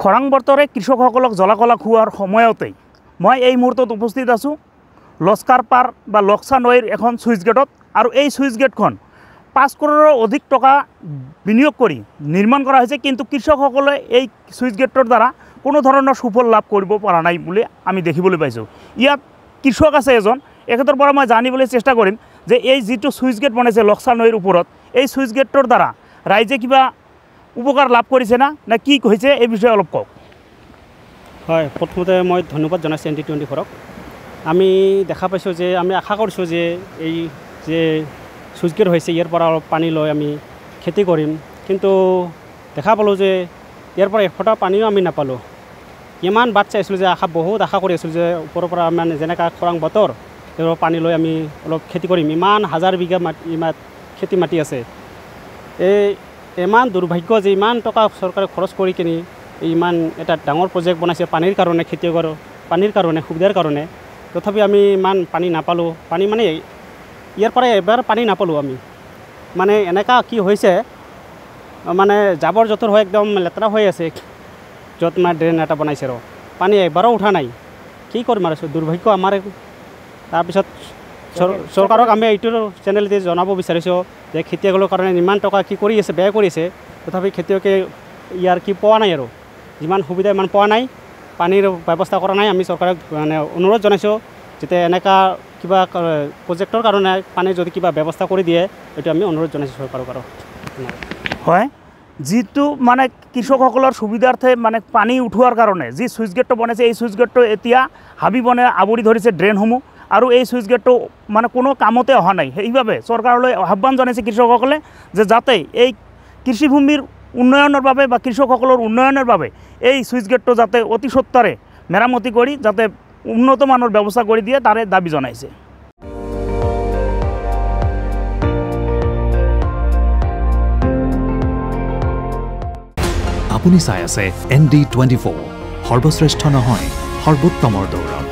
খৰাং বতৰে কৃষকসকলক জলাকলা খোৱাৰ সময়তেই মই এই মুহূৰ্তত উপস্থিত আছোঁ লস্কাৰ পাৰ বা লক্সা নৈৰ এখন চুইচ গেটত। আৰু এই চুইচ গেটখন 5 কৰোৰৰ অধিক টকা বিনিয়োগ কৰি নিৰ্মাণ কৰা হৈছে, কিন্তু কৃষকসকলে এই চুইচ গেটৰ দ্বাৰা কোনো ধৰণৰ সুফল লাভ কৰিব পৰা নাই বুলি আমি দেখিবলৈ পাইছোঁ। ইয়াত কৃষক আছে এজন, এখেতৰ পৰা মই জানিবলৈ চেষ্টা কৰিম যে এই যিটো চুইচ গেট বনাইছে লক্সা নৈৰ ওপৰত, এই চুইচ গেটৰ দ্বাৰা ৰাইজে কিবা উপকাৰ লাভ কৰিছে না কি হৈছে এই বিষয়ে অলপ কওক। হয়, প্ৰথমতে মই ধন্যবাদ জনাইছোঁ ND24ক। আমি দেখা পাইছোঁ যে আমি আশা কৰিছোঁ যে এই যে চুইচ গেট হৈছে ইয়াৰ পৰা অলপ পানী লৈ আমি খেতি কৰিম, কিন্তু দেখা পালোঁ যে ইয়াৰ পৰা এফোঁটা পানীও আমি নাপালোঁ। ইমান বাট চাইছিলোঁ যে বহুত আশা কৰি আছিলোঁ যে ওপৰৰ পৰা মানে যেনেকৈ খৰাং বতৰ তেওঁৰ পানী লৈ আমি অলপ খেতি কৰিম। ইমান হাজাৰ বিঘা খেতি মাটি আছে। ইমান দুৰ্ভাগ্য যে ইমান টকা চৰকাৰে খৰচ কৰি কিনি ইমান এটা ডাঙৰ প্ৰজেক্ট বনাইছে পানীৰ কাৰণে, খেতিয়কৰ পানীৰ কাৰণে, সুবিধাৰ কাৰণে, তথাপি আমি ইমান পানী নাপালোঁ। পানী মানে ইয়াৰ পৰা এবাৰ পানী নাপালোঁ আমি। মানে এনেকুৱা কি হৈছে, মানে জাবৰ জোঁথৰ হৈ একদম লেতেৰা হৈ আছে, য'ত মানে ড্ৰেইন এটা বনাইছে আৰু পানী এবাৰো উঠা নাই। কি কৰিম আৰু দুৰ্ভাগ্য আমাৰ। তাৰপিছত চৰকাৰক আমি এইটো চেনেলতে জনাব বিচাৰিছোঁ যে খেতিয়কৰ কাৰণে ইমান টকা কি কৰি আছে, বেয়া কৰিছে, তথাপি খেতিয়কে ইয়াৰ কি পোৱা নাই আৰু যিমান সুবিধা ইমান পোৱা নাই, পানীৰ ব্যৱস্থা কৰা নাই। আমি চৰকাৰক মানে অনুৰোধ জনাইছোঁ যাতে এনেকুৱা কিবা প্ৰজেক্টৰ কাৰণে পানী যদি কিবা ব্যৱস্থা কৰি দিয়ে, এইটো আমি অনুৰোধ জনাইছোঁ চৰকাৰক। আৰু হয়, যিটো মানে কৃষকসকলৰ সুবিধাৰ্থে মানে পানী উঠোৱাৰ কাৰণে যি চুইচ গেটটো বনাইছে, এই চুইচ গেটটো এতিয়া হাবি বনে আৱৰি ধৰিছে ড্ৰেইনসমূহ, আৰু এই চুইচ গেটটো মানে কোনো কামতে অহা নাই। সেইবাবে চৰকাৰলৈ আহ্বান জনাইছে কৃষকসকলে যে যাতে এই কৃষিভূমিৰ উন্নয়নৰ বাবে বা কৃষকসকলৰ উন্নয়নৰ বাবে এই চুইচ গেটটো যাতে অতি সত্বৰে মেৰামতি কৰি যাতে উন্নত মানৰ ব্যৱস্থা কৰি দিয়ে, তাৰে দাবী জনাইছে। আপুনি চাই আছে ND24, সৰ্বশ্ৰেষ্ঠ নহয় সৰ্বোত্তমৰ দৌৰত।